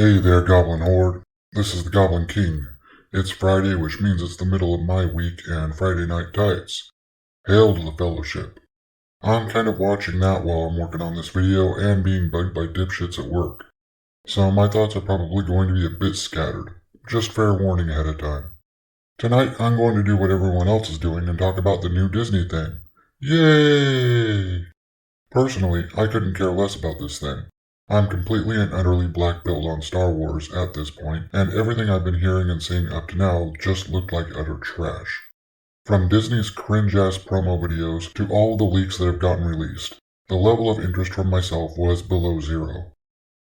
Hey there, Goblin Horde. This is the Goblin King. It's Friday, which means it's the middle of my week and Friday night tights. Hail to the Fellowship. I'm kind of watching that while I'm working on this video and being bugged by dipshits at work. So my thoughts are probably going to be a bit scattered. Just fair warning ahead of time. Tonight I'm going to do what everyone else is doing and talk about the new Disney thing. Yay! Personally, I couldn't care less about this thing. I'm completely and utterly black-pilled on Star Wars at this point, and everything I've been hearing and seeing up to now just looked like utter trash. From Disney's cringe-ass promo videos to all the leaks that have gotten released, the level of interest from myself was below zero.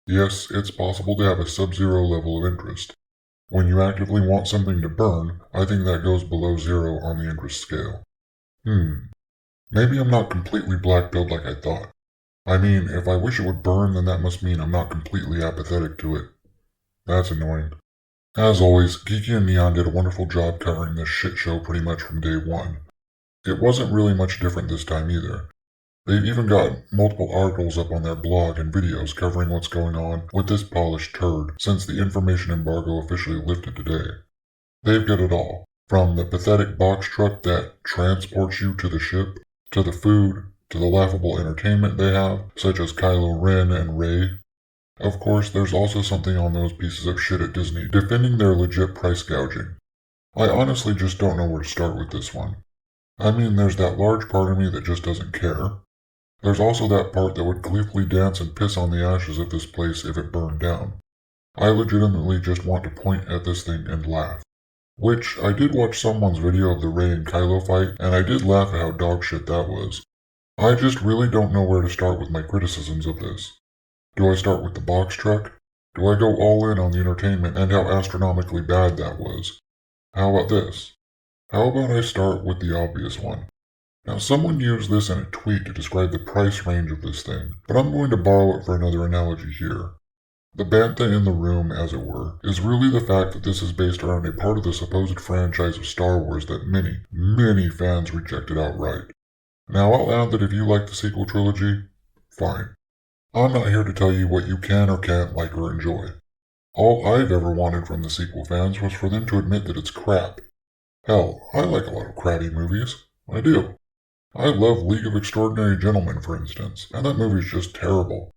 Yes, it's possible to have a sub-zero level of interest. When you actively want something to burn, I think that goes below zero on the interest scale. Maybe I'm not completely black-pilled like I thought. I mean, if I wish it would burn, then that must mean I'm not completely apathetic to it. That's annoying. As always, Geeky and Neon did a wonderful job covering this shit show pretty much from day one. It wasn't really much different this time either. They've even got multiple articles up on their blog and videos covering what's going on with this polished turd since the information embargo officially lifted today. They've got it all, from the pathetic box truck that transports you to the ship, to the food, to the laughable entertainment they have, such as Kylo Ren and Rey. Of course, there's also something on those pieces of shit at Disney defending their legit price gouging. I honestly just don't know where to start with this one. I mean, there's that large part of me that just doesn't care. There's also that part that would gleefully dance and piss on the ashes of this place if it burned down. I legitimately just want to point at this thing and laugh. Which, I did watch someone's video of the Rey and Kylo fight, and I did laugh at how dogshit that was. I just really don't know where to start with my criticisms of this. Do I start with the box truck? Do I go all in on the entertainment and how astronomically bad that was? How about this? How about I start with the obvious one? Now, someone used this in a tweet to describe the price range of this thing, but I'm going to borrow it for another analogy here. The bantha in the room, as it were, is really the fact that this is based around a part of the supposed franchise of Star Wars that many, many fans rejected outright. Now, I'll add that if you like the sequel trilogy, fine. I'm not here to tell you what you can or can't like or enjoy. All I've ever wanted from the sequel fans was for them to admit that it's crap. Hell, I like a lot of crappy movies. I do. I love League of Extraordinary Gentlemen, for instance, and that movie's just terrible.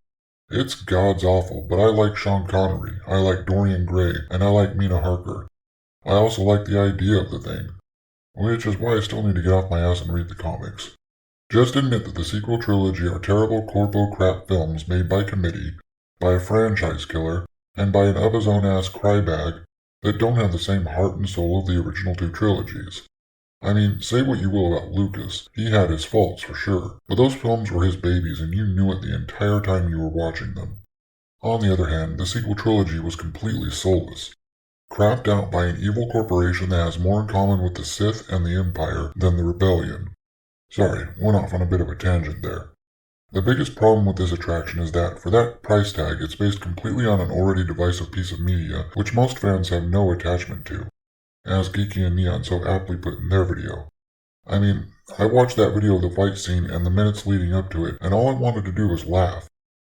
It's god's awful, but I like Sean Connery, I like Dorian Gray, and I like Mina Harker. I also like the idea of the thing, which is why I still need to get off my ass and read the comics. Just admit that the sequel trilogy are terrible corpo crap films made by committee, by a franchise killer, and by an of-his-own-ass crybag that don't have the same heart and soul of the original two trilogies. I mean, say what you will about Lucas, he had his faults for sure, but those films were his babies and you knew it the entire time you were watching them. On the other hand, the sequel trilogy was completely soulless, crapped out by an evil corporation that has more in common with the Sith and the Empire than the Rebellion. Sorry, went off on a bit of a tangent there. The biggest problem with this attraction is that, for that price tag, it's based completely on an already divisive piece of media which most fans have no attachment to, as Geeky and Neon so aptly put in their video. I mean, I watched that video of the fight scene and the minutes leading up to it, and all I wanted to do was laugh.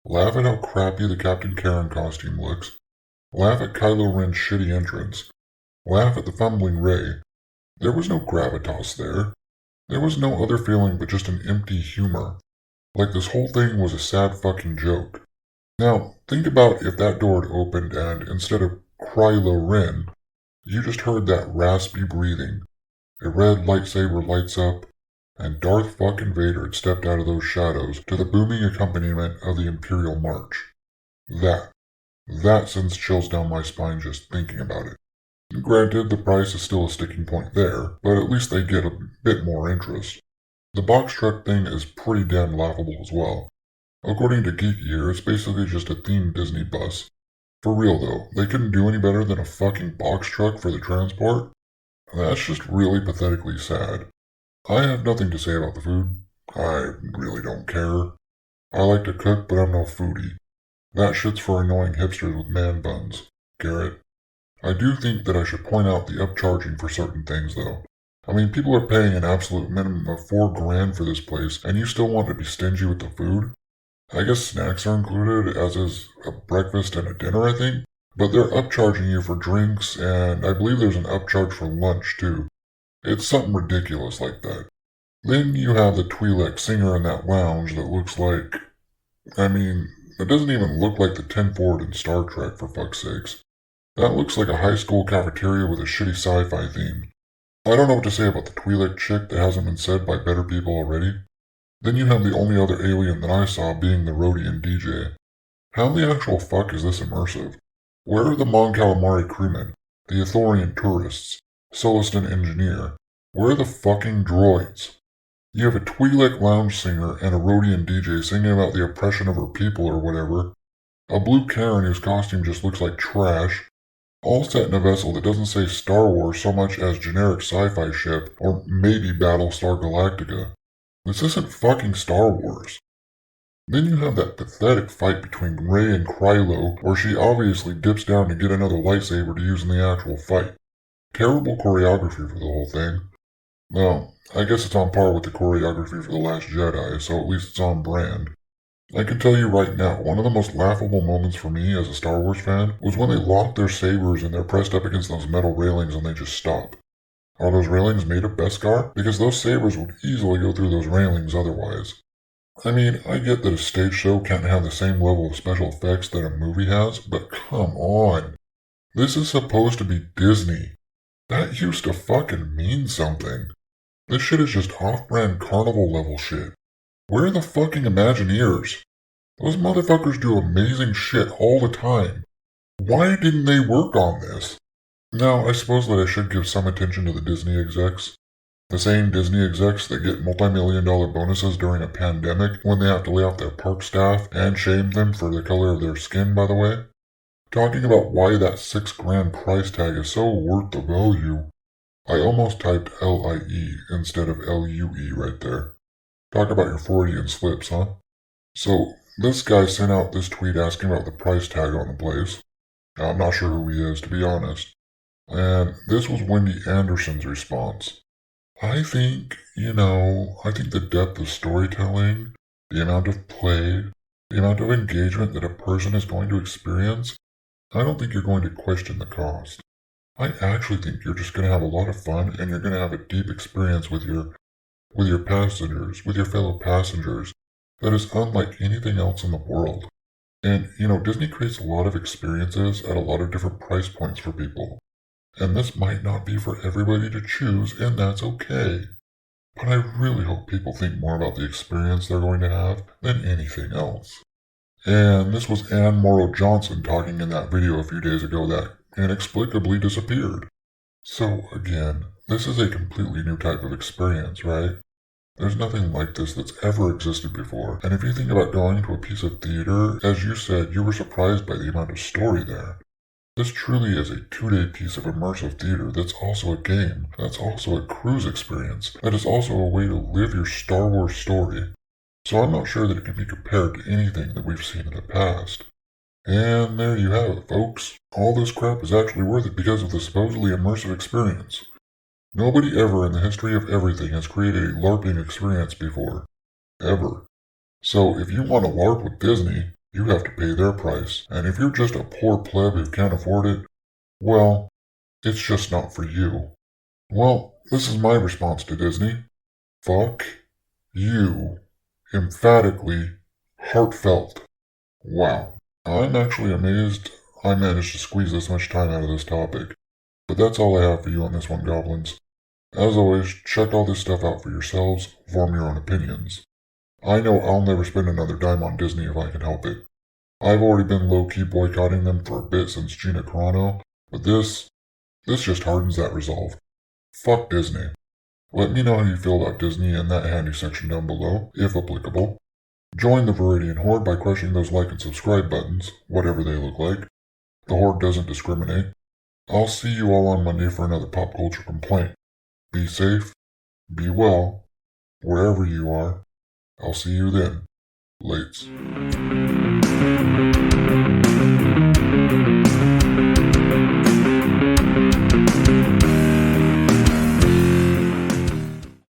Laugh at how crappy the Captain Karen costume looks. Laugh at Kylo Ren's shitty entrance. Laugh at the fumbling Rey. There was no gravitas there. There was no other feeling but just an empty humor. Like this whole thing was a sad fucking joke. Now, think about if that door had opened and, instead of Kylo Ren, you just heard that raspy breathing. A red lightsaber lights up, and Darth fucking Vader had stepped out of those shadows to the booming accompaniment of the Imperial March. That sends chills down my spine just thinking about it. Granted, the price is still a sticking point there, but at least they get a bit more interest. The box truck thing is pretty damn laughable as well. According to Geeky here, it's basically just a themed Disney bus. For real though, they couldn't do any better than a fucking box truck for the transport? That's just really pathetically sad. I have nothing to say about the food. I really don't care. I like to cook, but I'm no foodie. That shit's for annoying hipsters with man buns. Garrett. I do think that I should point out the upcharging for certain things, though. I mean, people are paying an absolute minimum of $4,000 for this place, and you still want to be stingy with the food? I guess snacks are included, as is a breakfast and a dinner, I think? But they're upcharging you for drinks, and I believe there's an upcharge for lunch too. It's something ridiculous like that. Then you have the Twi'lek singer in that lounge that looks like, I mean, it doesn't even look like the 10 Ford in Star Trek, for fuck's sakes. That looks like a high school cafeteria with a shitty sci-fi theme. I don't know what to say about the Twi'lek chick that hasn't been said by better people already. Then you have the only other alien that I saw being the Rhodian DJ. How the actual fuck is this immersive? Where are the Mon Calamari crewmen? The Ithorian tourists? Celestin engineer? Where are the fucking droids? You have a Twi'lek lounge singer and a Rhodian DJ singing about the oppression of her people or whatever. A blue Karen whose costume just looks like trash. All set in a vessel that doesn't say Star Wars so much as generic sci-fi ship or maybe Battlestar Galactica. This isn't fucking Star Wars. Then you have that pathetic fight between Rey and Krylo where she obviously dips down to get another lightsaber to use in the actual fight. Terrible choreography for the whole thing. Well, I guess it's on par with the choreography for The Last Jedi, so at least it's on brand. I can tell you right now, one of the most laughable moments for me as a Star Wars fan was when they locked their sabers and they're pressed up against those metal railings and they just stop. Are those railings made of Beskar? Because those sabers would easily go through those railings otherwise. I mean, I get that a stage show can't have the same level of special effects that a movie has, but come on. This is supposed to be Disney. That used to fucking mean something. This shit is just off-brand carnival level shit. Where are the fucking Imagineers? Those motherfuckers do amazing shit all the time. Why didn't they work on this? Now, I suppose that I should give some attention to the Disney execs. The same Disney execs that get multi-million-dollar bonuses during a pandemic when they have to lay off their park staff and shame them for the color of their skin, by the way. Talking about why that $6,000 price tag is so worth the value. I almost typed L-I-E instead of L-U-E right there. Talk about your Freudian slips, huh? So, this guy sent out this tweet asking about the price tag on the place. I'm not sure who he is, to be honest. And this was Wendy Anderson's response. I think the depth of storytelling, the amount of play, the amount of engagement that a person is going to experience, I don't think you're going to question the cost. I actually think you're just going to have a lot of fun and you're going to have a deep experience with your passengers, with your fellow passengers, that is unlike anything else in the world. And, Disney creates a lot of experiences at a lot of different price points for people. And this might not be for everybody to choose, and that's okay. But I really hope people think more about the experience they're going to have than anything else. And this was Anne Morrow Johnson talking in that video a few days ago that inexplicably disappeared. So, again, this is a completely new type of experience, right? There's nothing like this that's ever existed before, and if you think about going to a piece of theater, as you said, you were surprised by the amount of story there. This truly is a 2-day piece of immersive theater that's also a game, that's also a cruise experience, that is also a way to live your Star Wars story. So I'm not sure that it can be compared to anything that we've seen in the past. And there you have it, folks. All this crap is actually worth it because of the supposedly immersive experience. Nobody ever in the history of everything has created a LARPing experience before. Ever. So if you want to LARP with Disney, you have to pay their price. And if you're just a poor pleb who can't afford it, well, it's just not for you. Well, this is my response to Disney. Fuck you. Emphatically, heartfelt. Wow. I'm actually amazed I managed to squeeze this much time out of this topic. But that's all I have for you on this one, Goblins. As always, check all this stuff out for yourselves, form your own opinions. I know I'll never spend another dime on Disney if I can help it. I've already been low-key boycotting them for a bit since Gina Carano, but this just hardens that resolve. Fuck Disney. Let me know how you feel about Disney in that handy section down below, if applicable. Join the Viridian Horde by crushing those like and subscribe buttons, whatever they look like. The Horde doesn't discriminate. I'll see you all on Monday for another pop culture complaint. Be safe, be well, wherever you are. I'll see you then. Lates.